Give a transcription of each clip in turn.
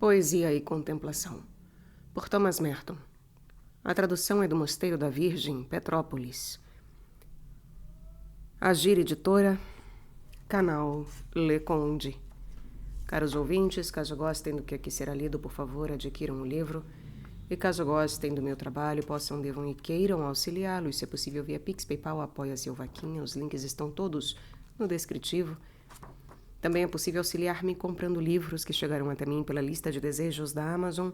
Poesia e Contemplação, por Thomas Merton. A tradução é do Mosteiro da Virgem, Petrópolis. Agir Editora, canal Le Conde. Caros ouvintes, caso gostem do que aqui será lido, por favor, adquiram o livro. E caso gostem do meu trabalho, possam, devam e queiram auxiliá-lo, se é possível via Pix, PayPal, Apoia-se ou Vaquinha. Os links estão todos no descritivo. Também é possível auxiliar-me comprando livros que chegaram até mim pela lista de desejos da Amazon,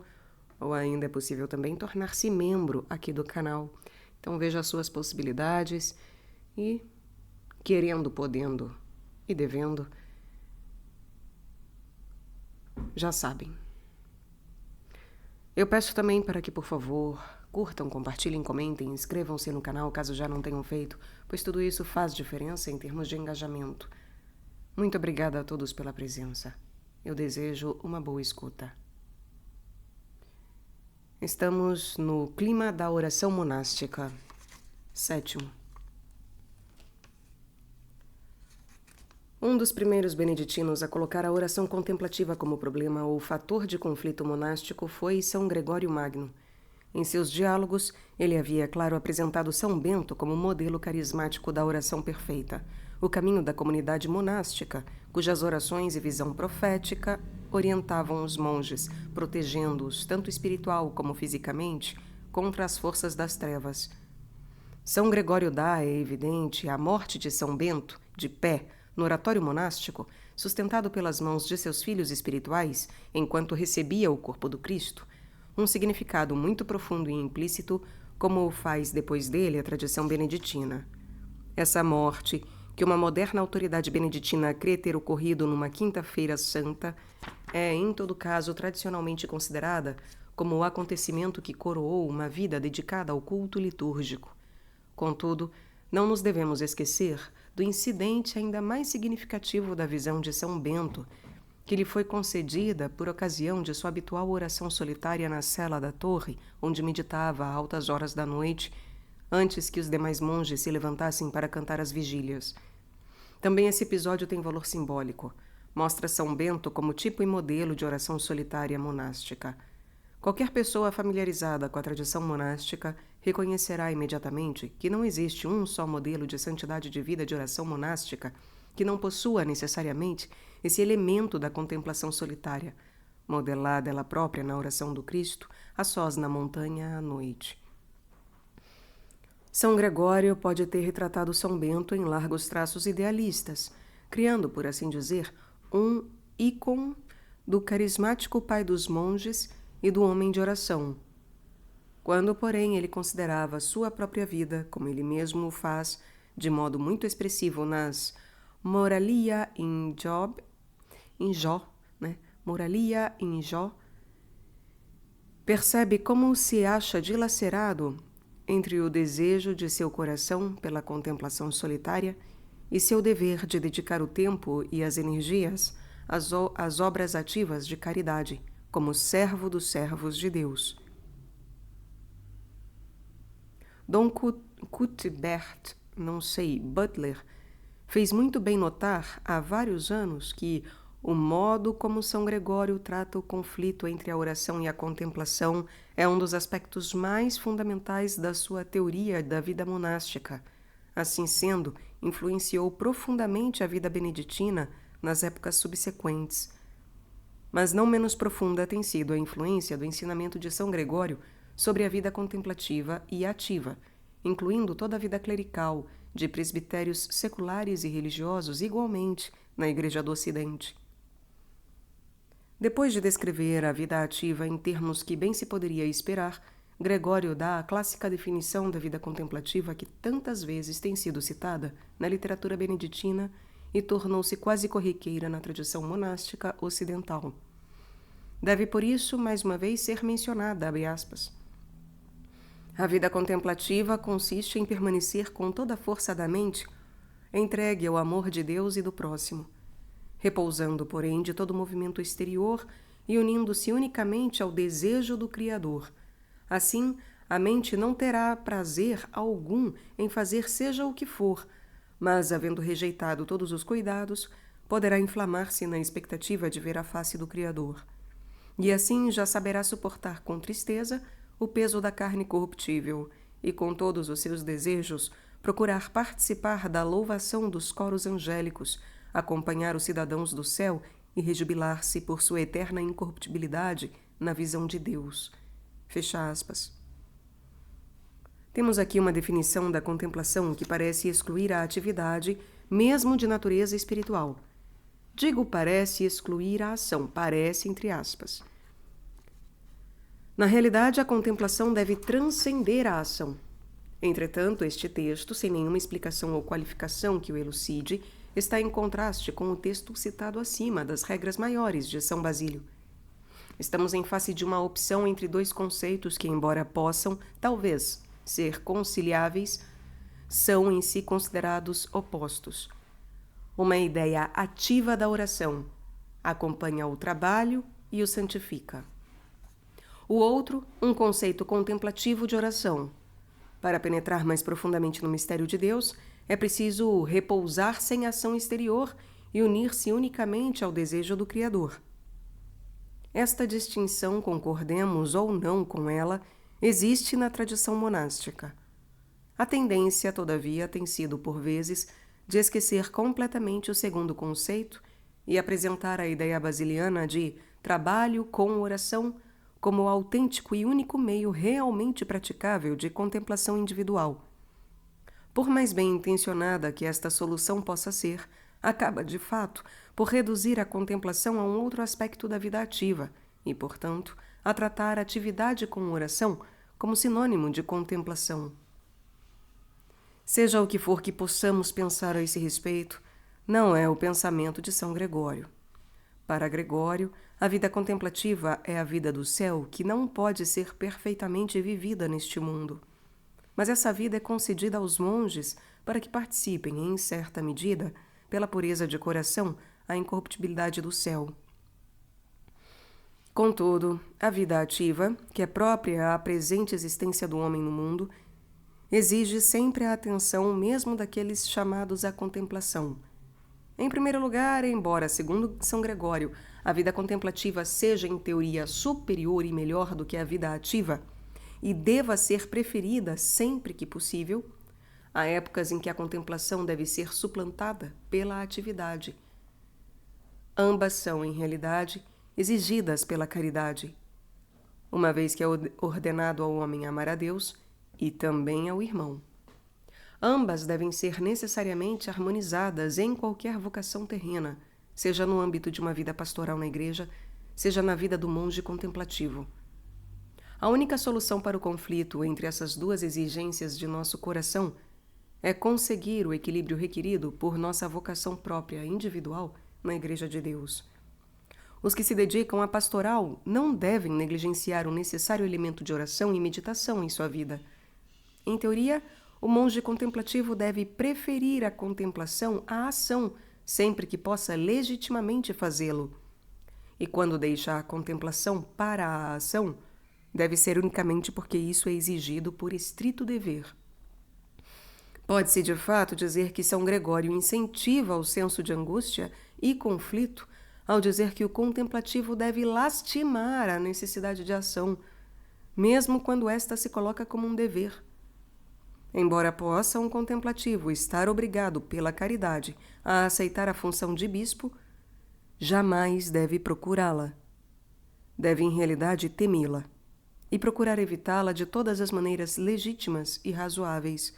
ou ainda é possível também tornar-se membro aqui do canal. Então veja as suas possibilidades e, querendo, podendo e devendo, já sabem. Eu peço também para que, por favor, curtam, compartilhem, comentem, inscrevam-se no canal caso já não tenham feito, pois tudo isso faz diferença em termos de engajamento. Muito obrigada a todos pela presença. Eu desejo uma boa escuta. Estamos no clima da oração monástica. 7º. Um dos primeiros beneditinos a colocar a oração contemplativa como problema ou fator de conflito monástico foi São Gregório Magno. Em seus diálogos, ele havia, claro, apresentado São Bento como modelo carismático da oração perfeita, o caminho da comunidade monástica, cujas orações e visão profética orientavam os monges, protegendo-os, tanto espiritual como fisicamente, contra as forças das trevas. São Gregório dá, é evidente, a morte de São Bento, de pé, no oratório monástico, sustentado pelas mãos de seus filhos espirituais, enquanto recebia o corpo do Cristo, um significado muito profundo e implícito, como o faz depois dele a tradição beneditina. Essa morte, que uma moderna autoridade beneditina crê ter ocorrido numa quinta-feira santa, é, em todo caso, tradicionalmente considerada como o acontecimento que coroou uma vida dedicada ao culto litúrgico. Contudo, não nos devemos esquecer do incidente ainda mais significativo da visão de São Bento, que lhe foi concedida por ocasião de sua habitual oração solitária na cela da torre, onde meditava a altas horas da noite, antes que os demais monges se levantassem para cantar as vigílias. Também esse episódio tem valor simbólico. Mostra São Bento como tipo e modelo de oração solitária monástica. Qualquer pessoa familiarizada com a tradição monástica reconhecerá imediatamente que não existe um só modelo de santidade de vida de oração monástica que não possua necessariamente esse elemento da contemplação solitária, modelada ela própria na oração do Cristo, a sós na montanha à noite. São Gregório pode ter retratado São Bento em largos traços idealistas, criando, por assim dizer, um ícone do carismático pai dos monges e do homem de oração. Quando, porém, ele considerava sua própria vida, como ele mesmo o faz, de modo muito expressivo nas Moralia in Jó, Moralia in Jó, percebe como se acha dilacerado entre o desejo de seu coração pela contemplação solitária e seu dever de dedicar o tempo e as energias às obras ativas de caridade, como servo dos servos de Deus. Dom Cuthbert, Butler, fez muito bem notar há vários anos que o modo como São Gregório trata o conflito entre a oração e a contemplação é um dos aspectos mais fundamentais da sua teoria da vida monástica. Assim sendo, influenciou profundamente a vida beneditina nas épocas subsequentes. Mas não menos profunda tem sido a influência do ensinamento de São Gregório sobre a vida contemplativa e ativa, incluindo toda a vida clerical, de presbitérios seculares e religiosos igualmente na Igreja do Ocidente. Depois de descrever a vida ativa em termos que bem se poderia esperar, Gregório dá a clássica definição da vida contemplativa que tantas vezes tem sido citada na literatura beneditina e tornou-se quase corriqueira na tradição monástica ocidental. Deve, por isso, mais uma vez ser mencionada, abre aspas. A vida contemplativa consiste em permanecer com toda a força da mente entregue ao amor de Deus e do próximo, repousando, porém, de todo movimento exterior e unindo-se unicamente ao desejo do Criador. Assim, a mente não terá prazer algum em fazer seja o que for, mas, havendo rejeitado todos os cuidados, poderá inflamar-se na expectativa de ver a face do Criador. e assim já saberá suportar com tristeza o peso da carne corruptível e, com todos os seus desejos, procurar participar da louvação dos coros angélicos, acompanhar os cidadãos do céu e rejubilar-se por sua eterna incorruptibilidade na visão de Deus. Fecha aspas. Temos aqui uma definição da contemplação que parece excluir a atividade, mesmo de natureza espiritual. Digo parece excluir a ação, parece entre aspas. Na realidade, a contemplação deve transcender a ação. Entretanto, este texto, sem nenhuma explicação ou qualificação que o elucide, está em contraste com o texto citado acima das regras maiores de São Basílio. Estamos em face de uma opção entre dois conceitos que, embora possam, talvez, ser conciliáveis, são em si considerados opostos. Uma ideia ativa da oração acompanha o trabalho e o santifica. O outro, um conceito contemplativo de oração. Para penetrar mais profundamente no mistério de Deus, é preciso repousar sem ação exterior e unir-se unicamente ao desejo do Criador. Esta distinção, concordemos ou não com ela, existe na tradição monástica. A tendência, todavia, tem sido, por vezes, de esquecer completamente o segundo conceito e apresentar a ideia basiliana de trabalho com oração como o autêntico e único meio realmente praticável de contemplação individual. Por mais bem intencionada que esta solução possa ser, acaba, de fato, por reduzir a contemplação a um outro aspecto da vida ativa e, portanto, a tratar a atividade com oração como sinônimo de contemplação. Seja o que for que possamos pensar a esse respeito, não é o pensamento de São Gregório. Para Gregório, a vida contemplativa é a vida do céu que não pode ser perfeitamente vivida neste mundo. Mas essa vida é concedida aos monges para que participem, em certa medida, pela pureza de coração, a incorruptibilidade do céu. Contudo, a vida ativa, que é própria à presente existência do homem no mundo, exige sempre a atenção mesmo daqueles chamados à contemplação. Em primeiro lugar, embora, segundo São Gregório, a vida contemplativa seja em teoria superior e melhor do que a vida ativa e deva ser preferida sempre que possível, há épocas em que a contemplação deve ser suplantada pela atividade. Ambas são, em realidade, exigidas pela caridade, uma vez que é ordenado ao homem amar a Deus e também ao irmão. Ambas devem ser necessariamente harmonizadas em qualquer vocação terrena, seja no âmbito de uma vida pastoral na igreja, seja na vida do monge contemplativo. A única solução para o conflito entre essas duas exigências de nosso coração é conseguir o equilíbrio requerido por nossa vocação própria individual na Igreja de Deus. Os que se dedicam à pastoral não devem negligenciar o necessário elemento de oração e meditação em sua vida. Em teoria, o monge contemplativo deve preferir a contemplação à ação, sempre que possa legitimamente fazê-lo. E quando deixa a contemplação para a ação, deve ser unicamente porque isso é exigido por estrito dever. Pode-se, de fato, dizer que São Gregório incentiva o senso de angústia e conflito ao dizer que o contemplativo deve lastimar a necessidade de ação, mesmo quando esta se coloca como um dever. Embora possa um contemplativo estar obrigado pela caridade a aceitar a função de bispo, jamais deve procurá-la. Deve, em realidade, temê-la e procurar evitá-la de todas as maneiras legítimas e razoáveis.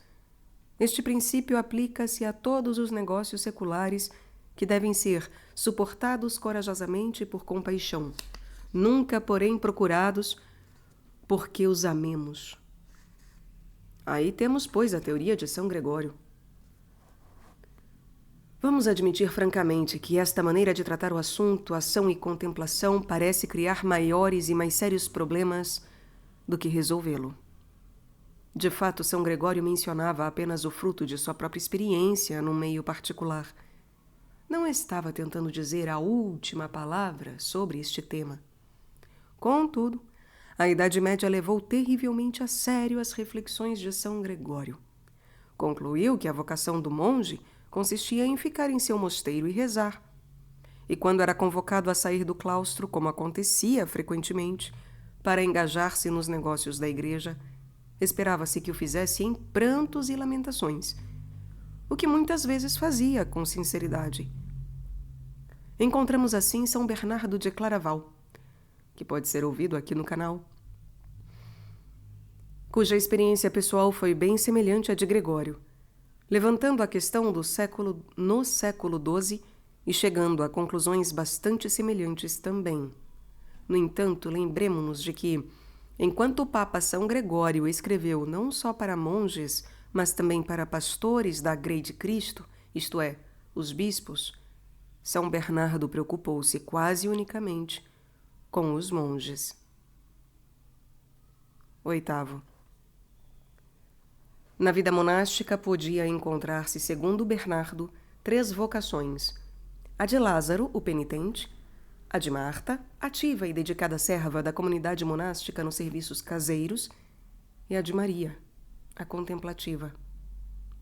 Este princípio aplica-se a todos os negócios seculares que devem ser suportados corajosamente por compaixão, nunca, porém, procurados porque os amemos. Aí temos, pois, a teoria de São Gregório. Vamos admitir francamente que esta maneira de tratar o assunto, ação e contemplação, parece criar maiores e mais sérios problemas do que resolvê-lo. De fato, São Gregório mencionava apenas o fruto de sua própria experiência num meio particular. Não estava tentando dizer a última palavra sobre este tema. Contudo, a Idade Média levou terrivelmente a sério as reflexões de São Gregório. Concluiu que a vocação do monge consistia em ficar em seu mosteiro e rezar. e quando era convocado a sair do claustro, como acontecia frequentemente, para engajar-se nos negócios da igreja, esperava-se que o fizesse em prantos e lamentações, o que muitas vezes fazia com sinceridade. Encontramos assim São Bernardo de Claraval, que pode ser ouvido aqui no canal, cuja experiência pessoal foi bem semelhante à de Gregório, levantando a questão no século XII e chegando a conclusões bastante semelhantes também. No entanto, lembremo-nos de que, enquanto o Papa São Gregório escreveu não só para monges, mas também para pastores da Grei de Cristo, isto é, os bispos, São Bernardo preocupou-se quase unicamente com os monges. 8º. Na vida monástica podia encontrar-se, segundo Bernardo, 3 vocações: a de Lázaro, o penitente, a de Marta, ativa e dedicada serva da comunidade monástica nos serviços caseiros, e a de Maria, a contemplativa.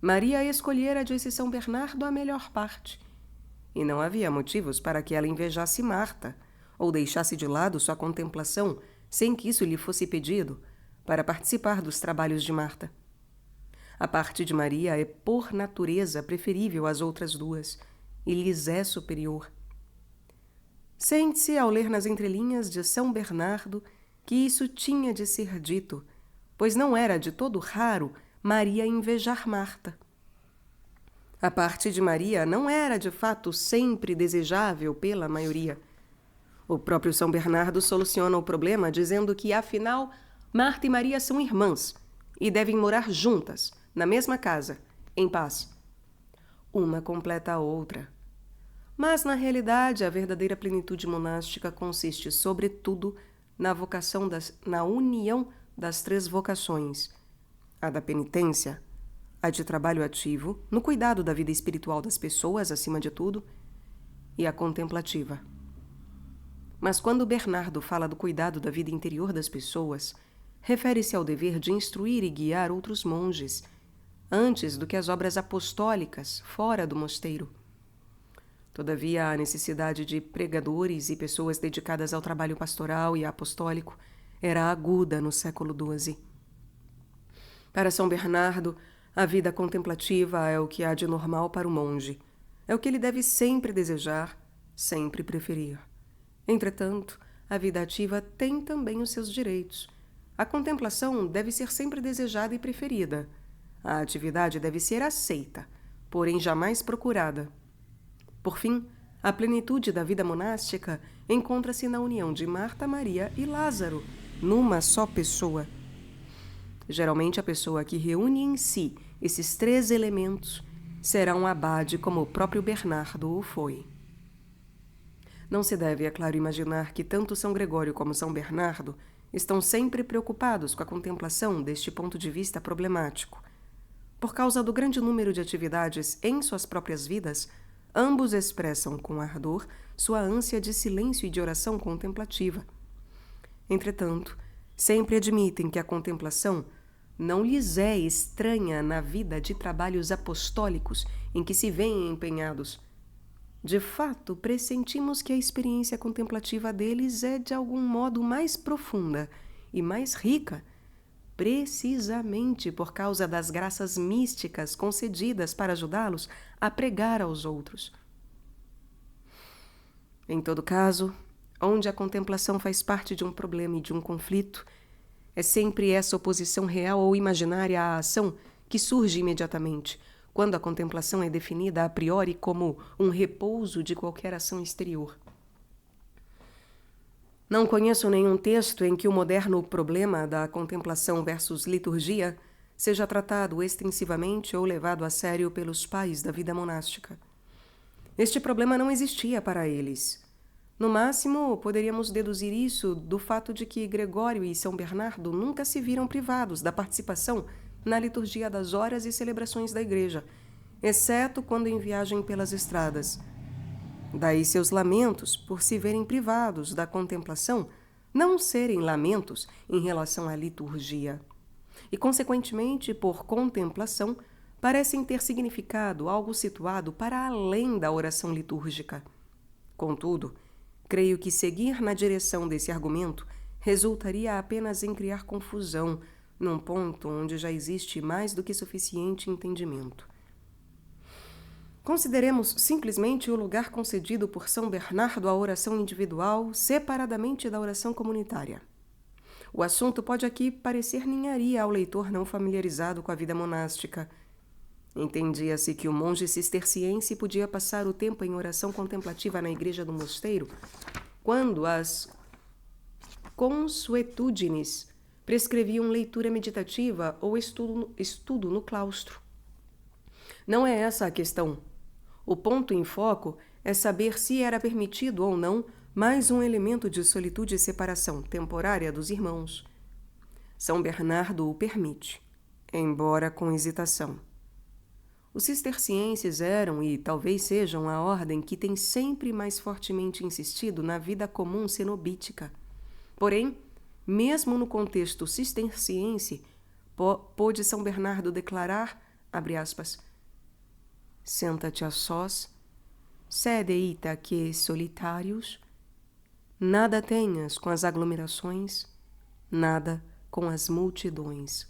Maria escolhera, disse São Bernardo, a melhor parte, e não havia motivos para que ela invejasse Marta, ou deixasse de lado sua contemplação, sem que isso lhe fosse pedido, para participar dos trabalhos de Marta. A parte de Maria é, por natureza, preferível às outras 2, e lhes é superior. Sente-se, ao ler nas entrelinhas de São Bernardo, que isso tinha de ser dito, pois não era de todo raro Maria invejar Marta. A parte de Maria não era, de fato, sempre desejável pela maioria. O próprio São Bernardo soluciona o problema dizendo que, afinal, Marta e Maria são irmãs e devem morar juntas, na mesma casa, em paz. Uma completa a outra. Mas, na realidade, a verdadeira plenitude monástica consiste, sobretudo, na união das 3 vocações: a da penitência, a de trabalho ativo, no cuidado da vida espiritual das pessoas, acima de tudo, e a contemplativa. Mas quando Bernardo fala do cuidado da vida interior das pessoas, refere-se ao dever de instruir e guiar outros monges, antes do que as obras apostólicas fora do mosteiro. Todavia, a necessidade de pregadores e pessoas dedicadas ao trabalho pastoral e apostólico era aguda no século XII. Para São Bernardo, a vida contemplativa é o que há de normal para o monge, é o que ele deve sempre desejar, sempre preferir. Entretanto, a vida ativa tem também os seus direitos. A contemplação deve ser sempre desejada e preferida. A atividade deve ser aceita, porém jamais procurada. Por fim, a plenitude da vida monástica encontra-se na união de Marta, Maria e Lázaro, numa só pessoa. Geralmente, a pessoa que reúne em si esses 3 elementos será um abade, como o próprio Bernardo o foi. Não se deve, é claro, imaginar que tanto São Gregório como São Bernardo estão sempre preocupados com a contemplação deste ponto de vista problemático. Por causa do grande número de atividades em suas próprias vidas, ambos expressam com ardor sua ânsia de silêncio e de oração contemplativa. Entretanto, sempre admitem que a contemplação não lhes é estranha na vida de trabalhos apostólicos em que se veem empenhados. De fato, pressentimos que a experiência contemplativa deles é, de algum modo, mais profunda e mais rica, precisamente por causa das graças místicas concedidas para ajudá-los a pregar aos outros. Em todo caso, onde a contemplação faz parte de um problema e de um conflito, é sempre essa oposição real ou imaginária à ação que surge imediatamente, quando a contemplação é definida a priori como um repouso de qualquer ação exterior. Não conheço nenhum texto em que o moderno problema da contemplação versus liturgia seja tratado extensivamente ou levado a sério pelos pais da vida monástica. Este problema não existia para eles. No máximo, poderíamos deduzir isso do fato de que Gregório e São Bernardo nunca se viram privados da participação na liturgia das horas e celebrações da igreja, exceto quando em viagem pelas estradas. Daí seus lamentos por se verem privados da contemplação não serem lamentos em relação à liturgia. E, consequentemente, por contemplação, parecem ter significado algo situado para além da oração litúrgica. Contudo, creio que seguir na direção desse argumento resultaria apenas em criar confusão num ponto onde já existe mais do que suficiente entendimento. Consideremos simplesmente o lugar concedido por São Bernardo à oração individual separadamente da oração comunitária. O assunto pode aqui parecer ninharia ao leitor não familiarizado com a vida monástica. Entendia-se que o monge cisterciense podia passar o tempo em oração contemplativa na igreja do mosteiro quando as consuetudines prescreviam leitura meditativa ou estudo no claustro. Não é essa a questão. O ponto em foco é saber se era permitido ou não mais um elemento de solitude e separação temporária dos irmãos. São Bernardo o permite, embora com hesitação. Os cistercienses eram e talvez sejam a ordem que tem sempre mais fortemente insistido na vida comum cenobítica. Porém, mesmo no contexto cisterciense, pôde São Bernardo declarar, abre aspas, senta-te a sós, sede ita que solitários, nada tenhas com as aglomerações, nada com as multidões.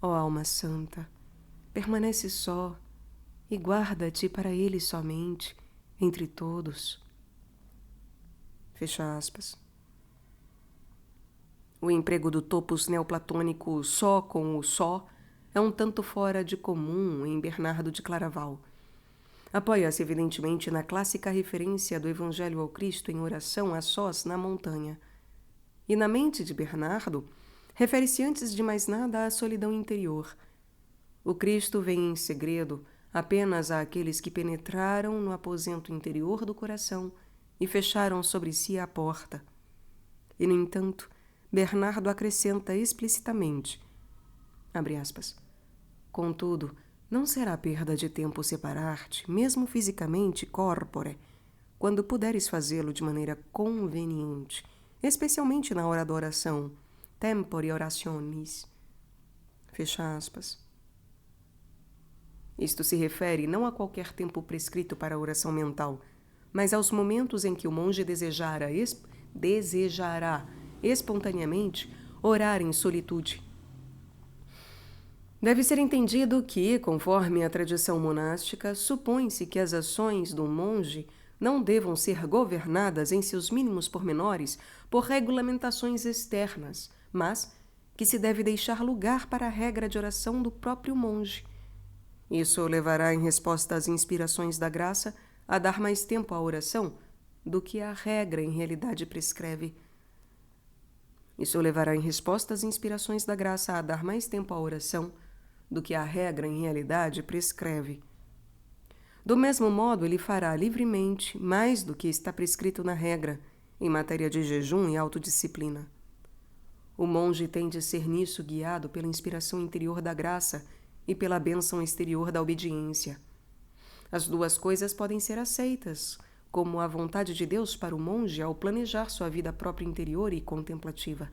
Ó alma santa, permanece só e guarda-te para ele somente, entre todos. Fecha aspas. O emprego do topos neoplatônico só com o só é um tanto fora de comum em Bernardo de Claraval. Apoia-se evidentemente na clássica referência do Evangelho ao Cristo em oração a sós na montanha. E na mente de Bernardo, refere-se antes de mais nada à solidão interior. O Cristo vem em segredo apenas àqueles que penetraram no aposento interior do coração e fecharam sobre si a porta. E, no entanto, Bernardo acrescenta explicitamente, abre aspas, contudo, não será perda de tempo separar-te, mesmo fisicamente corpore, quando puderes fazê-lo de maneira conveniente, especialmente na hora da oração, tempore orationis. Fecha aspas. Isto se refere não a qualquer tempo prescrito para a oração mental, mas aos momentos em que o monge desejará espontaneamente orar em solitude. Deve ser entendido que, conforme a tradição monástica, supõe-se que as ações do monge não devam ser governadas em seus mínimos pormenores por regulamentações externas, mas que se deve deixar lugar para a regra de oração do próprio monge. Isso o levará, em resposta às inspirações da graça, a dar mais tempo à oração do que a regra em realidade prescreve. Isso o levará, em resposta às inspirações da graça, a dar mais tempo à oração do que a regra em realidade prescreve. Do mesmo modo, ele fará livremente mais do que está prescrito na regra, em matéria de jejum e autodisciplina. O monge tem de ser nisso guiado pela inspiração interior da graça e pela bênção exterior da obediência. As duas coisas podem ser aceitas como a vontade de Deus para o monge ao planejar sua vida própria interior e contemplativa.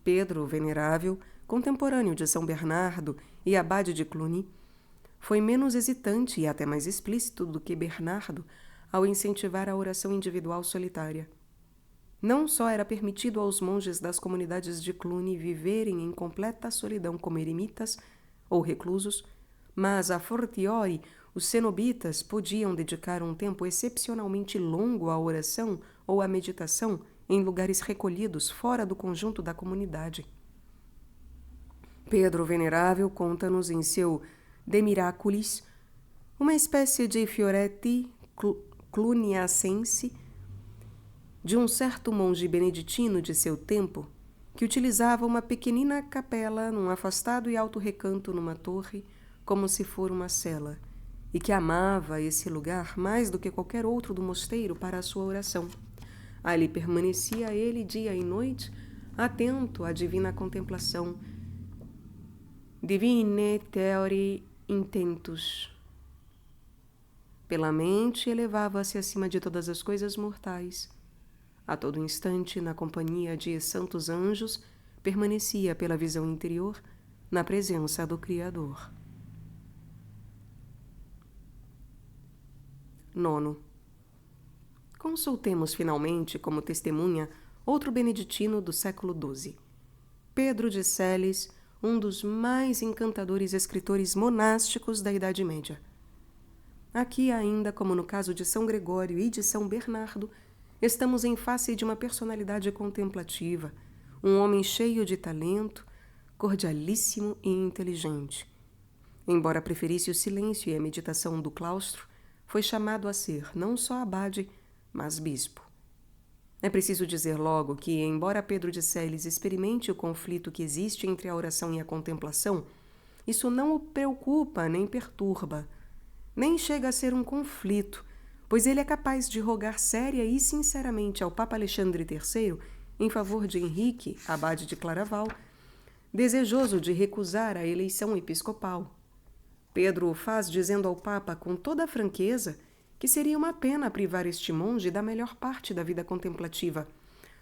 Pedro, venerável, contemporâneo de São Bernardo e abade de Cluny, foi menos hesitante e até mais explícito do que Bernardo ao incentivar a oração individual solitária. Não só era permitido aos monges das comunidades de Cluny viverem em completa solidão como eremitas ou reclusos, mas, a fortiori, os cenobitas podiam dedicar um tempo excepcionalmente longo à oração ou à meditação em lugares recolhidos fora do conjunto da comunidade. Pedro Venerável conta-nos em seu De Miraculis uma espécie de Fioretti cluniacense de um certo monge beneditino de seu tempo que utilizava uma pequenina capela num afastado e alto recanto numa torre como se for uma cela e que amava esse lugar mais do que qualquer outro do mosteiro para a sua oração. Ali permanecia ele dia e noite, atento à divina contemplação. Divine theori intentus. Pela mente elevava-se acima de todas as coisas mortais. A todo instante, na companhia de santos anjos, permanecia pela visão interior, na presença do Criador. 9. Consultemos finalmente como testemunha outro beneditino do século XII, Pedro de Celis, um dos mais encantadores escritores monásticos da Idade Média. Aqui ainda, como no caso de São Gregório e de São Bernardo, estamos em face de uma personalidade contemplativa, um homem cheio de talento, cordialíssimo e inteligente. Embora preferisse o silêncio e a meditação do claustro, foi chamado a ser não só abade, mas bispo. É preciso dizer logo que, embora Pedro de Celis experimente o conflito que existe entre a oração e a contemplação, isso não o preocupa nem perturba, nem chega a ser um conflito, pois ele é capaz de rogar séria e sinceramente ao Papa Alexandre III em favor de Henrique, abade de Claraval, desejoso de recusar a eleição episcopal. Pedro o faz dizendo ao Papa com toda a franqueza que seria uma pena privar este monge da melhor parte da vida contemplativa,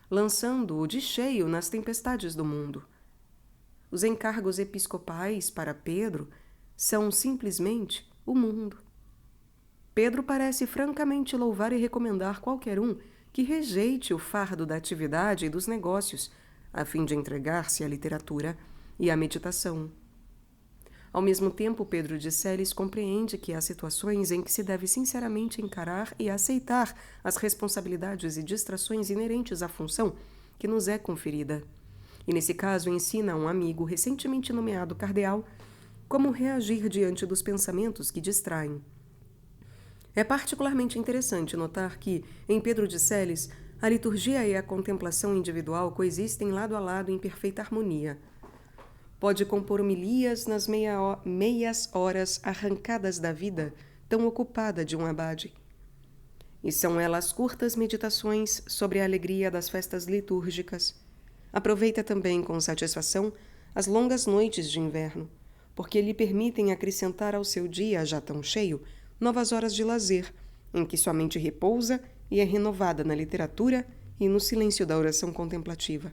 lançando-o de cheio nas tempestades do mundo. Os encargos episcopais para Pedro são simplesmente o mundo. Pedro parece francamente louvar e recomendar qualquer um que rejeite o fardo da atividade e dos negócios, a fim de entregar-se à literatura e à meditação. Ao mesmo tempo, Pedro de Celis compreende que há situações em que se deve sinceramente encarar e aceitar as responsabilidades e distrações inerentes à função que nos é conferida. E nesse caso ensina a um amigo recentemente nomeado cardeal como reagir diante dos pensamentos que distraem. É particularmente interessante notar que, em Pedro de Celis, a liturgia e a contemplação individual coexistem lado a lado em perfeita harmonia. Pode compor homilias nas meias horas arrancadas da vida tão ocupada de um abade. E são elas curtas meditações sobre a alegria das festas litúrgicas. Aproveita também com satisfação as longas noites de inverno, porque lhe permitem acrescentar ao seu dia, já tão cheio, novas horas de lazer, em que sua mente repousa e é renovada na literatura e no silêncio da oração contemplativa.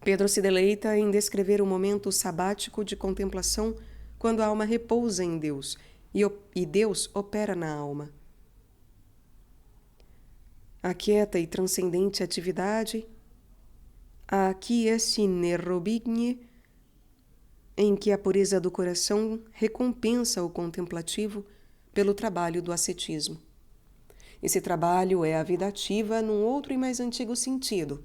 Pedro se deleita em descrever o momento sabático de contemplação quando a alma repousa em Deus e Deus opera na alma. A quieta e transcendente atividade, a quies inerrobigne, em que a pureza do coração recompensa o contemplativo pelo trabalho do ascetismo. Esse trabalho é a vida ativa num outro e mais antigo sentido,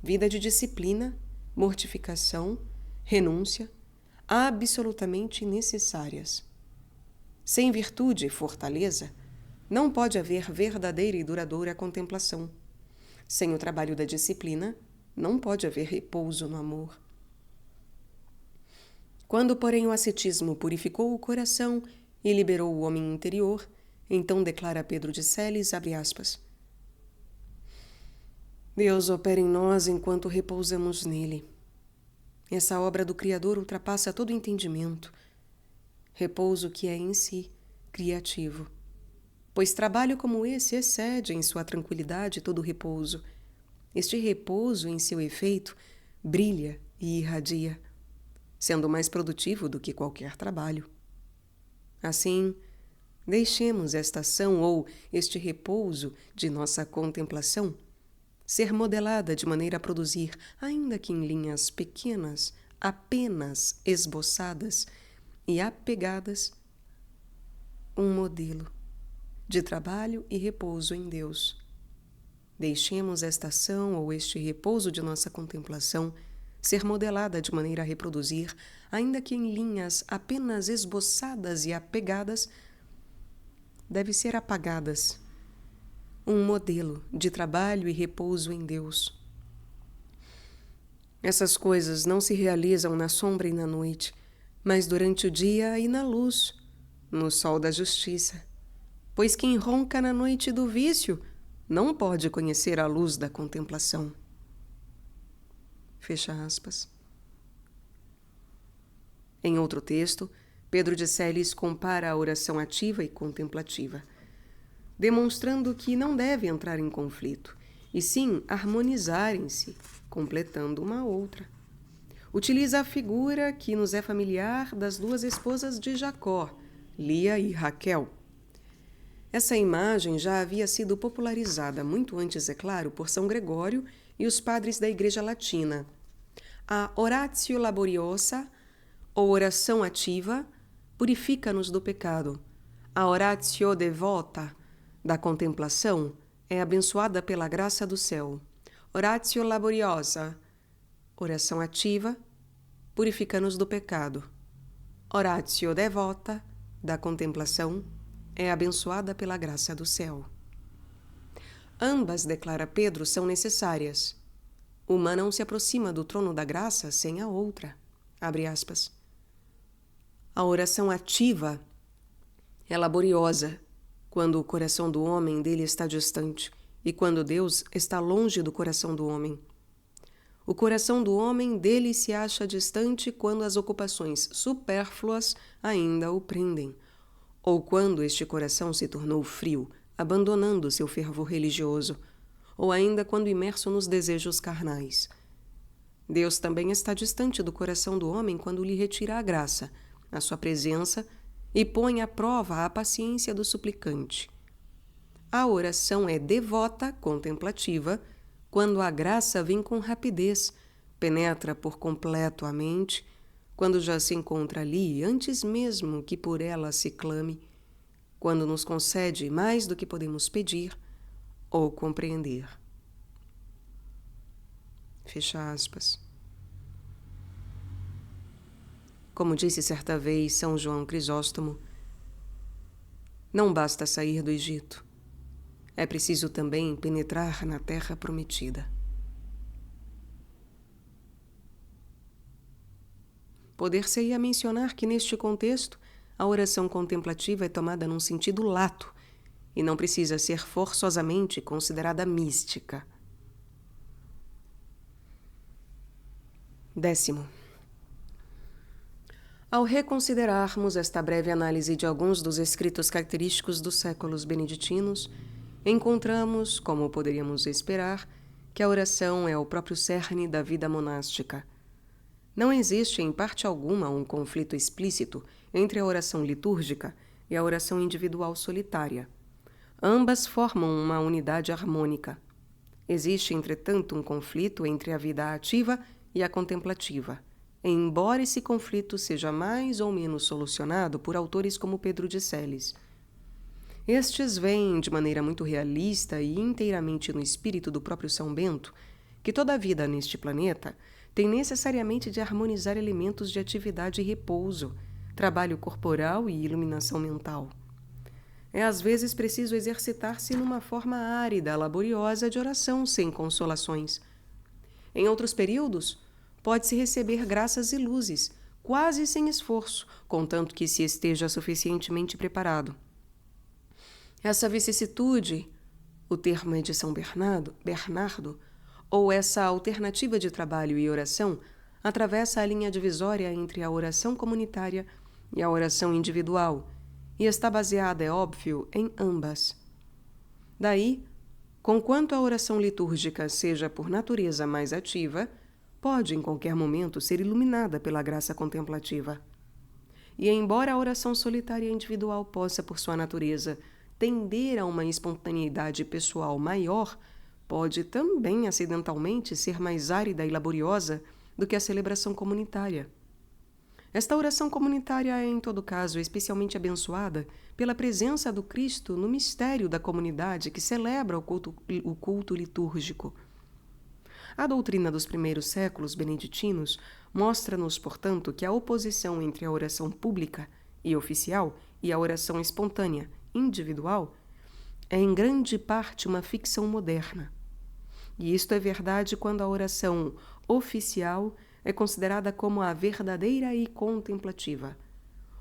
vida de disciplina, mortificação, renúncia, absolutamente necessárias. Sem virtude e fortaleza, não pode haver verdadeira e duradoura contemplação. Sem o trabalho da disciplina, não pode haver repouso no amor. Quando, porém, o ascetismo purificou o coração e liberou o homem interior, então declara Pedro de Celis, abre aspas, Deus opera em nós enquanto repousamos nele. Essa obra do Criador ultrapassa todo entendimento. Repouso que é em si criativo. Pois trabalho como esse excede em sua tranquilidade todo repouso. Este repouso, em seu efeito, brilha e irradia, sendo mais produtivo do que qualquer trabalho. Assim, deixemos esta ação ou este repouso de nossa contemplação ser modelada de maneira a produzir, ainda que em linhas pequenas, apenas esboçadas e apegadas, um modelo de trabalho e repouso em Deus. Deixemos esta ação ou este repouso de nossa contemplação ser modelada de maneira a reproduzir, ainda que em linhas apenas esboçadas e apegadas, deve ser apagadas, um modelo de trabalho e repouso em Deus. Essas coisas não se realizam na sombra e na noite, mas durante o dia e na luz, no sol da justiça. Pois quem ronca na noite do vício não pode conhecer a luz da contemplação. Fecha aspas. Em outro texto, Pedro de Celis compara a oração ativa e contemplativa, demonstrando que não deve entrar em conflito, e sim harmonizarem-se, completando uma outra. Utiliza a figura que nos é familiar das duas esposas de Jacó, Lia e Raquel. Essa imagem já havia sido popularizada muito antes, é claro, por São Gregório e os padres da Igreja Latina. A oratio laboriosa, ou oração ativa, purifica-nos do pecado. A oratio devota, da contemplação, é abençoada pela graça do céu. Oratio laboriosa, oração ativa, purifica-nos do pecado. Oratio devota, da contemplação, é abençoada pela graça do céu. Ambas, declara Pedro, são necessárias. Uma não se aproxima do trono da graça sem a outra. Abre aspas. A oração ativa é laboriosa quando o coração do homem dele está distante e quando Deus está longe do coração do homem. O coração do homem dele se acha distante quando as ocupações supérfluas ainda o prendem, ou quando este coração se tornou frio, abandonando seu fervor religioso, ou ainda quando imerso nos desejos carnais. Deus também está distante do coração do homem quando lhe retira a graça, a sua presença, e põe à prova a paciência do suplicante. A oração é devota, contemplativa, quando a graça vem com rapidez, penetra por completo a mente, quando já se encontra ali antes mesmo que por ela se clame, quando nos concede mais do que podemos pedir ou compreender. Fecha aspas. Como disse certa vez São João Crisóstomo, não basta sair do Egito, é preciso também penetrar na terra prometida. Poder-se-ia mencionar que, neste contexto, a oração contemplativa é tomada num sentido lato e não precisa ser forçosamente considerada mística. 10. Ao reconsiderarmos esta breve análise de alguns dos escritos característicos dos séculos beneditinos, encontramos, como poderíamos esperar, que a oração é o próprio cerne da vida monástica. Não existe, em parte alguma, um conflito explícito entre a oração litúrgica e a oração individual solitária. Ambas formam uma unidade harmônica. Existe, entretanto, um conflito entre a vida ativa e a contemplativa, embora esse conflito seja mais ou menos solucionado por autores como Pedro de Celis. Estes veem de maneira muito realista e inteiramente no espírito do próprio São Bento que toda a vida neste planeta tem necessariamente de harmonizar elementos de atividade e repouso, trabalho corporal e iluminação mental. É às vezes preciso exercitar-se numa forma árida, laboriosa de oração sem consolações. Em outros períodos, pode-se receber graças e luzes, quase sem esforço, contanto que se esteja suficientemente preparado. Essa vicissitude, o termo é de São Bernardo, ou essa alternativa de trabalho e oração, atravessa a linha divisória entre a oração comunitária e a oração individual, e está baseada, é óbvio, em ambas. Daí, conquanto a oração litúrgica seja por natureza mais ativa, pode em qualquer momento ser iluminada pela graça contemplativa. E embora a oração solitária individual possa, por sua natureza, tender a uma espontaneidade pessoal maior, pode também acidentalmente ser mais árida e laboriosa do que a celebração comunitária. Esta oração comunitária é, em todo caso, especialmente abençoada pela presença do Cristo no mistério da comunidade que celebra o culto litúrgico. A doutrina dos primeiros séculos beneditinos mostra-nos, portanto, que a oposição entre a oração pública e oficial e a oração espontânea, individual, é em grande parte uma ficção moderna. E isto é verdade quando a oração oficial é considerada como a verdadeira e contemplativa,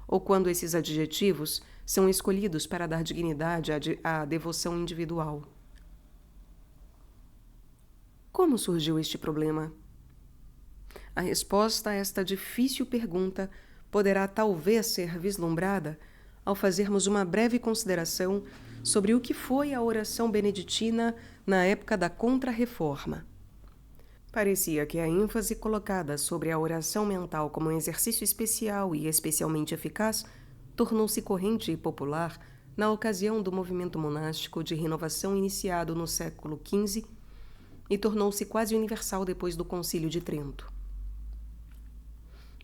ou quando esses adjetivos são escolhidos para dar dignidade à devoção individual. Como surgiu este problema? A resposta a esta difícil pergunta poderá talvez ser vislumbrada ao fazermos uma breve consideração sobre o que foi a oração beneditina na época da Contra-Reforma. Parecia que a ênfase colocada sobre a oração mental como um exercício especial e especialmente eficaz tornou-se corrente e popular na ocasião do movimento monástico de renovação iniciado no século XV e tornou-se quase universal depois do Concílio de Trento.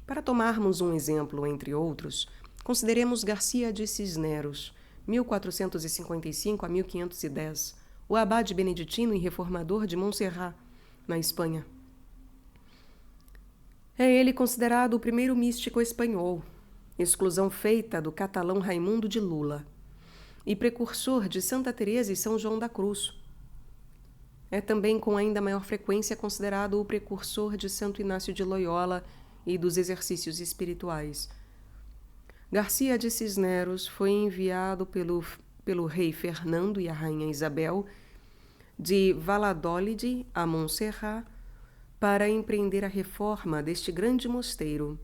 Para tomarmos um exemplo entre outros, consideremos Garcia de Cisneros, 1455 a 1510, o abade beneditino e reformador de Montserrat, na Espanha. É ele considerado o primeiro místico espanhol, exclusão feita do catalão Raimundo de Lula, e precursor de Santa Teresa e São João da Cruz. É também com ainda maior frequência considerado o precursor de Santo Inácio de Loyola e dos exercícios espirituais. Garcia de Cisneros foi enviado pelo rei Fernando e a rainha Isabel de Valladolid a Montserrat para empreender a reforma deste grande mosteiro.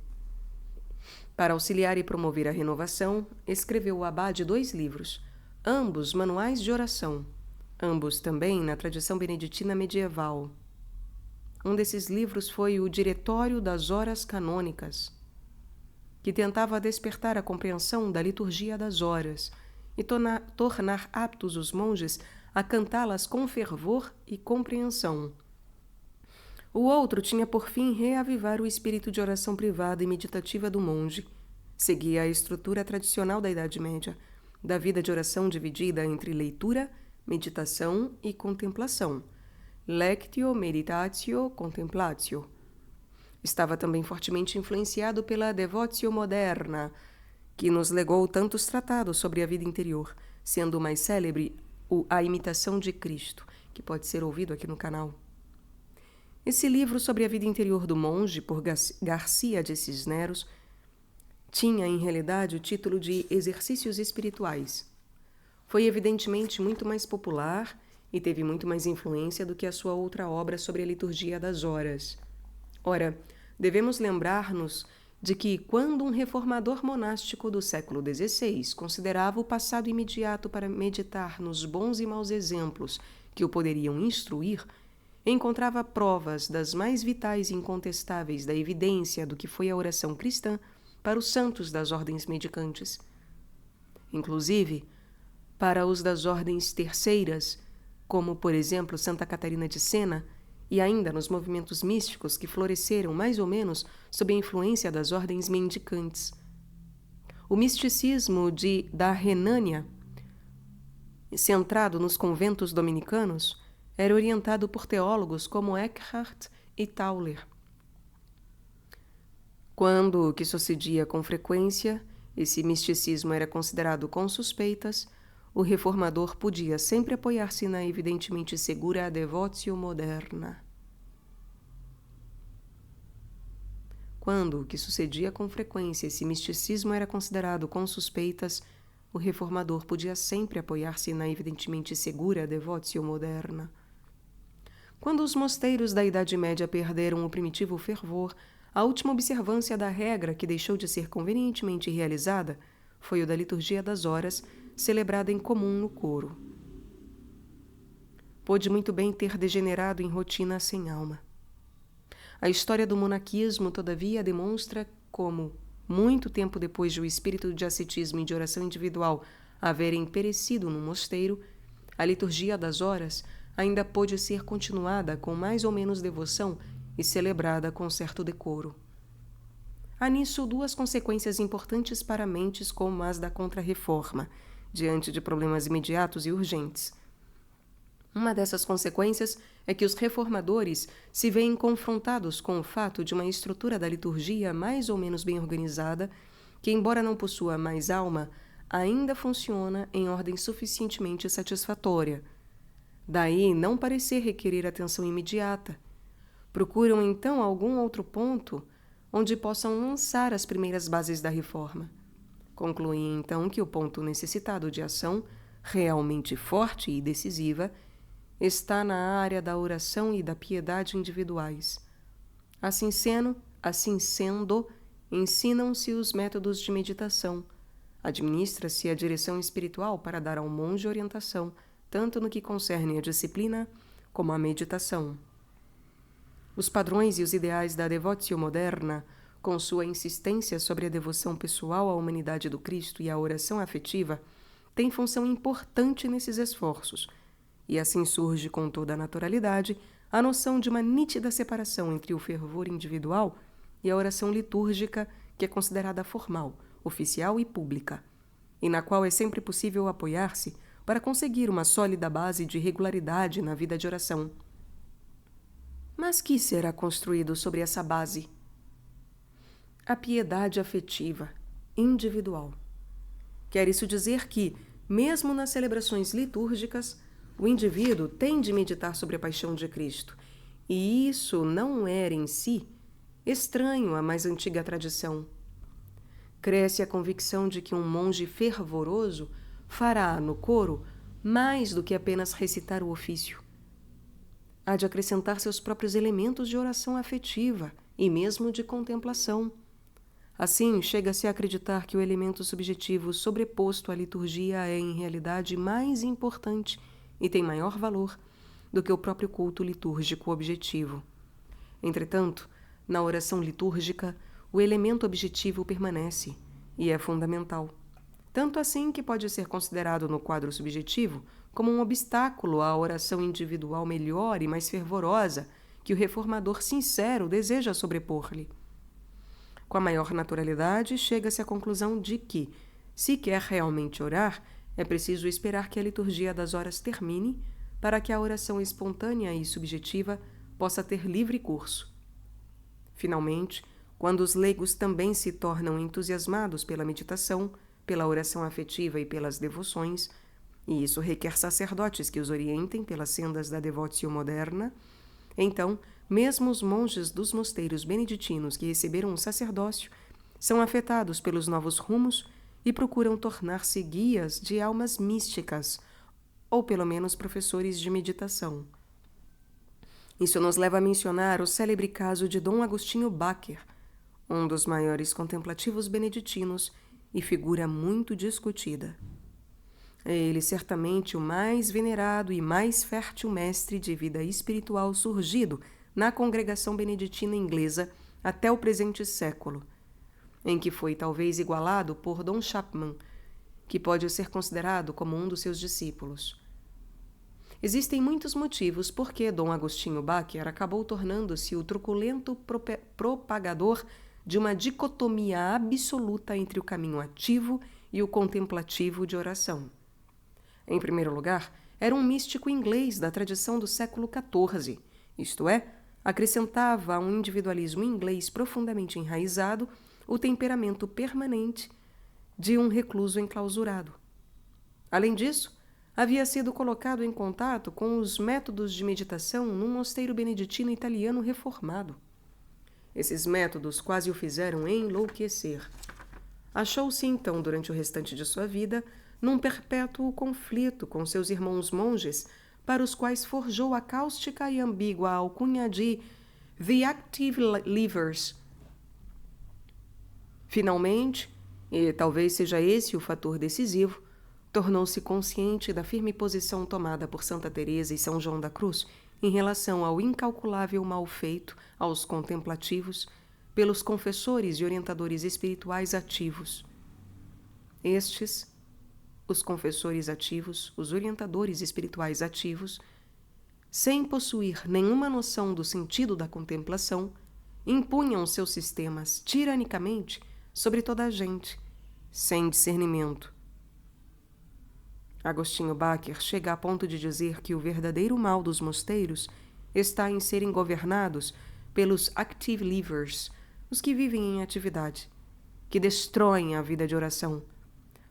Para auxiliar e promover a renovação, escreveu o abade 2 livros, ambos manuais de oração, ambos também na tradição beneditina medieval. Um desses livros foi o Diretório das Horas Canônicas, que tentava despertar a compreensão da liturgia das horas e tornar aptos os monges a cantá-las com fervor e compreensão. O outro tinha por fim reavivar o espírito de oração privada e meditativa do monge. Seguia a estrutura tradicional da Idade Média, da vida de oração dividida entre leitura, meditação e contemplação. Lectio, meditatio, contemplatio. Estava também fortemente influenciado pela Devotio Moderna, que nos legou tantos tratados sobre a vida interior, sendo o mais célebre A Imitação de Cristo, que pode ser ouvido aqui no canal. Esse livro sobre a vida interior do monge, por Garcia de Cisneros, tinha, em realidade, o título de Exercícios Espirituais. Foi evidentemente muito mais popular e teve muito mais influência do que a sua outra obra sobre a liturgia das horas. Ora, devemos lembrar-nos de que, quando um reformador monástico do século XVI considerava o passado imediato para meditar nos bons e maus exemplos que o poderiam instruir, encontrava provas das mais vitais e incontestáveis da evidência do que foi a oração cristã para os santos das ordens medicantes. Inclusive, para os das ordens terceiras, como, por exemplo, Santa Catarina de Sena, e ainda nos movimentos místicos que floresceram mais ou menos sob a influência das ordens mendicantes. O misticismo da Renânia, centrado nos conventos dominicanos, era orientado por teólogos como Eckhart e Tauler. Quando o que sucedia com frequência, esse misticismo era considerado com suspeitas, o reformador podia sempre apoiar-se na evidentemente segura Devotio Moderna. Quando o que sucedia com frequência esse misticismo era considerado com suspeitas, o reformador podia sempre apoiar-se na evidentemente segura Devotio Moderna. Quando os mosteiros da Idade Média perderam o primitivo fervor, a última observância da regra que deixou de ser convenientemente realizada foi o da liturgia das horas, celebrada em comum no coro. Pôde muito bem ter degenerado em rotina sem alma. A história do monaquismo, todavia, demonstra como, muito tempo depois de o espírito de ascetismo e de oração individual haverem perecido no mosteiro, a liturgia das horas ainda pôde ser continuada com mais ou menos devoção e celebrada com certo decoro. Há nisso 2 consequências importantes para mentes como as da Contra-Reforma, diante de problemas imediatos e urgentes. Uma dessas consequências é que os reformadores se veem confrontados com o fato de uma estrutura da liturgia mais ou menos bem organizada, que, embora não possua mais alma, ainda funciona em ordem suficientemente satisfatória. Daí não parecer requerer atenção imediata. Procuram então algum outro ponto onde possam lançar as primeiras bases da reforma. Concluem então que o ponto necessitado de ação, realmente forte e decisiva, está na área da oração e da piedade individuais. Assim sendo, ensinam-se os métodos de meditação. Administra-se a direção espiritual para dar ao monge orientação, tanto no que concerne a disciplina como a meditação. Os padrões e os ideais da Devotio Moderna, com sua insistência sobre a devoção pessoal à humanidade do Cristo e a oração afetiva, tem função importante nesses esforços, e assim surge com toda a naturalidade a noção de uma nítida separação entre o fervor individual e a oração litúrgica, que é considerada formal, oficial e pública, e na qual é sempre possível apoiar-se para conseguir uma sólida base de regularidade na vida de oração. Mas que será construído sobre essa base? A piedade afetiva, individual. Quer isso dizer que, mesmo nas celebrações litúrgicas, o indivíduo tem de meditar sobre a paixão de Cristo, e isso não era em si estranho à mais antiga tradição. Cresce a convicção de que um monge fervoroso fará, no coro, mais do que apenas recitar o ofício. Há de acrescentar seus próprios elementos de oração afetiva e mesmo de contemplação. Assim, chega-se a acreditar que o elemento subjetivo sobreposto à liturgia é, em realidade, mais importante e tem maior valor do que o próprio culto litúrgico objetivo. Entretanto, na oração litúrgica, o elemento objetivo permanece e é fundamental. Tanto assim que pode ser considerado no quadro subjetivo como um obstáculo à oração individual melhor e mais fervorosa que o reformador sincero deseja sobrepor-lhe. Com a maior naturalidade, chega-se à conclusão de que, se quer realmente orar, é preciso esperar que a liturgia das horas termine para que a oração espontânea e subjetiva possa ter livre curso. Finalmente, quando os leigos também se tornam entusiasmados pela meditação, pela oração afetiva e pelas devoções, e isso requer sacerdotes que os orientem pelas sendas da devotio moderna, então, mesmo os monges dos mosteiros beneditinos que receberam o sacerdócio são afetados pelos novos rumos e procuram tornar-se guias de almas místicas, ou pelo menos professores de meditação. Isso nos leva a mencionar o célebre caso de Dom Agostinho Bacher, um dos maiores contemplativos beneditinos e figura muito discutida. É ele certamente o mais venerado e mais fértil mestre de vida espiritual surgido na congregação beneditina inglesa até o presente século, em que foi talvez igualado por Dom Chapman, que pode ser considerado como um dos seus discípulos. Existem muitos motivos por que Dom Agostinho Bacher acabou tornando-se o truculento propagador de uma dicotomia absoluta entre o caminho ativo e o contemplativo de oração. Em primeiro lugar, era um místico inglês da tradição do século XIV, isto é, acrescentava a um individualismo inglês profundamente enraizado o temperamento permanente de um recluso enclausurado. Além disso, havia sido colocado em contato com os métodos de meditação num mosteiro beneditino italiano reformado. Esses métodos quase o fizeram enlouquecer. Achou-se, então, durante o restante de sua vida, num perpétuo conflito com seus irmãos monges, para os quais forjou a cáustica e ambígua alcunha de The Active Livers. Finalmente, e talvez seja esse o fator decisivo, tornou-se consciente da firme posição tomada por Santa Teresa e São João da Cruz em relação ao incalculável mal feito aos contemplativos pelos confessores e orientadores espirituais ativos. Estes, os confessores ativos, os orientadores espirituais ativos, sem possuir nenhuma noção do sentido da contemplação, impunham seus sistemas tiranicamente sobre toda a gente, sem discernimento. Agostinho Bacher chega a ponto de dizer que o verdadeiro mal dos mosteiros está em serem governados pelos active livers, os que vivem em atividade, que destroem a vida de oração,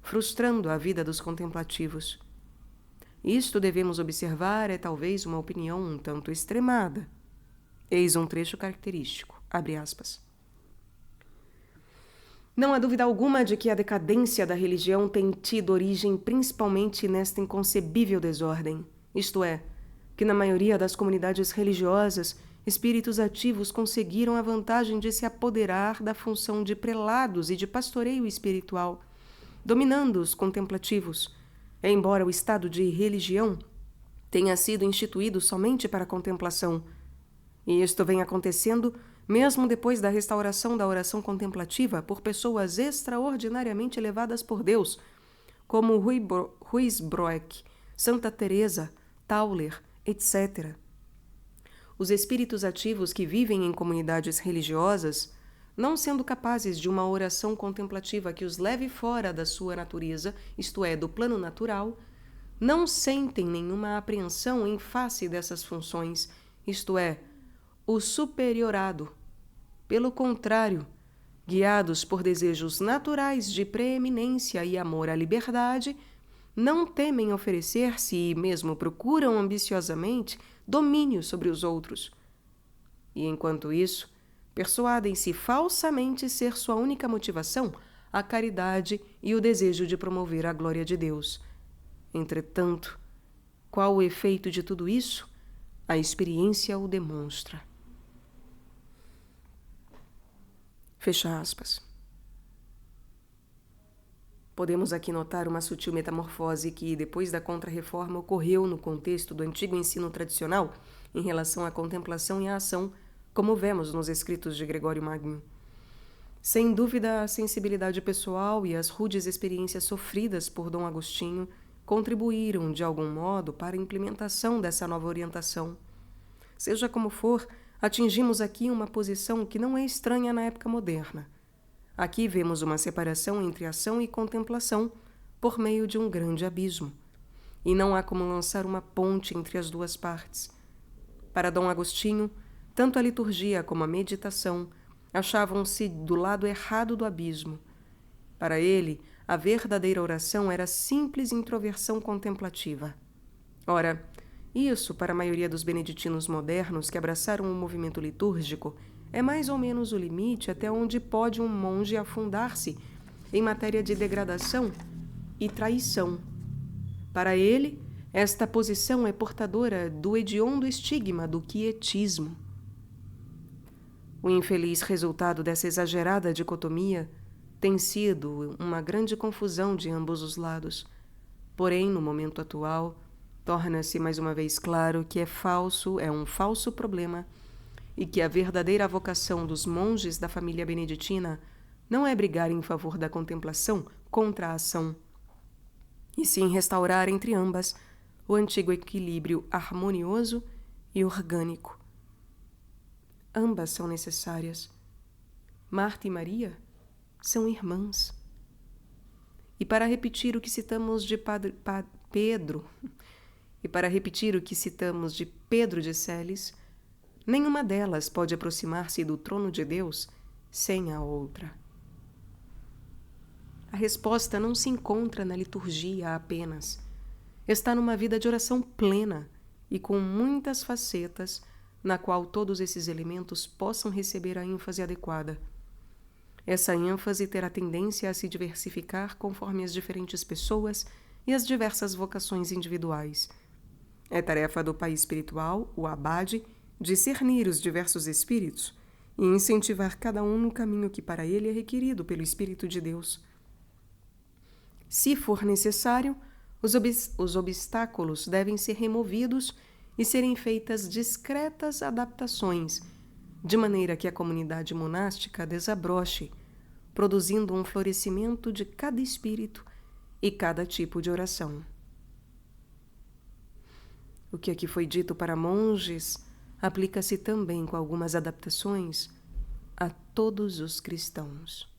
frustrando a vida dos contemplativos. Isto devemos observar é talvez uma opinião um tanto extremada. Eis um trecho característico, abre aspas. Não há dúvida alguma de que a decadência da religião tem tido origem principalmente nesta inconcebível desordem, isto é, que na maioria das comunidades religiosas, espíritos ativos conseguiram a vantagem de se apoderar da função de prelados e de pastoreio espiritual, dominando os contemplativos, embora o estado de religião tenha sido instituído somente para a contemplação. E isto vem acontecendo mesmo depois da restauração da oração contemplativa por pessoas extraordinariamente elevadas por Deus, como Ruysbroeck, Santa Teresa, Tauler, etc. Os espíritos ativos que vivem em comunidades religiosas, não sendo capazes de uma oração contemplativa que os leve fora da sua natureza, isto é, do plano natural, não sentem nenhuma apreensão em face dessas funções, isto é, o superiorado. Pelo contrário, guiados por desejos naturais de preeminência e amor à liberdade, não temem oferecer-se e mesmo procuram ambiciosamente domínio sobre os outros. E, enquanto isso, persuadem-se falsamente ser sua única motivação a caridade e o desejo de promover a glória de Deus. Entretanto, qual o efeito de tudo isso? A experiência o demonstra. Fecha aspas. Podemos aqui notar uma sutil metamorfose que, depois da Contra-Reforma, ocorreu no contexto do antigo ensino tradicional em relação à contemplação e à ação, como vemos nos escritos de Gregório Magno. Sem dúvida, a sensibilidade pessoal e as rudes experiências sofridas por Dom Agostinho contribuíram, de algum modo, para a implementação dessa nova orientação. Seja como for, atingimos aqui uma posição que não é estranha na época moderna. Aqui vemos uma separação entre ação e contemplação por meio de um grande abismo. E não há como lançar uma ponte entre as duas partes. Para Dom Agostinho, tanto a liturgia como a meditação achavam-se do lado errado do abismo. Para ele, a verdadeira oração era simples introversão contemplativa. Ora, isso, para a maioria dos beneditinos modernos que abraçaram o movimento litúrgico, é mais ou menos o limite até onde pode um monge afundar-se em matéria de degradação e traição. Para ele, esta posição é portadora do hediondo estigma do quietismo. O infeliz resultado dessa exagerada dicotomia tem sido uma grande confusão de ambos os lados. Porém, no momento atual, torna-se mais uma vez claro que é um falso problema e que a verdadeira vocação dos monges da família beneditina não é brigar em favor da contemplação contra a ação, e sim restaurar entre ambas o antigo equilíbrio harmonioso e orgânico. Ambas são necessárias. Marta e Maria são irmãs. E para repetir o que citamos de Pedro de Celis, nenhuma delas pode aproximar-se do trono de Deus sem a outra. A resposta não se encontra na liturgia apenas. Está numa vida de oração plena e com muitas facetas, na qual todos esses elementos possam receber a ênfase adequada. Essa ênfase terá tendência a se diversificar conforme as diferentes pessoas e as diversas vocações individuais. É tarefa do pai espiritual, o abade, discernir os diversos espíritos e incentivar cada um no caminho que para ele é requerido pelo Espírito de Deus. Se for necessário, os obstáculos devem ser removidos e serem feitas discretas adaptações, de maneira que a comunidade monástica desabroche, produzindo um florescimento de cada espírito e cada tipo de oração. O que aqui foi dito para monges aplica-se também, com algumas adaptações, a todos os cristãos.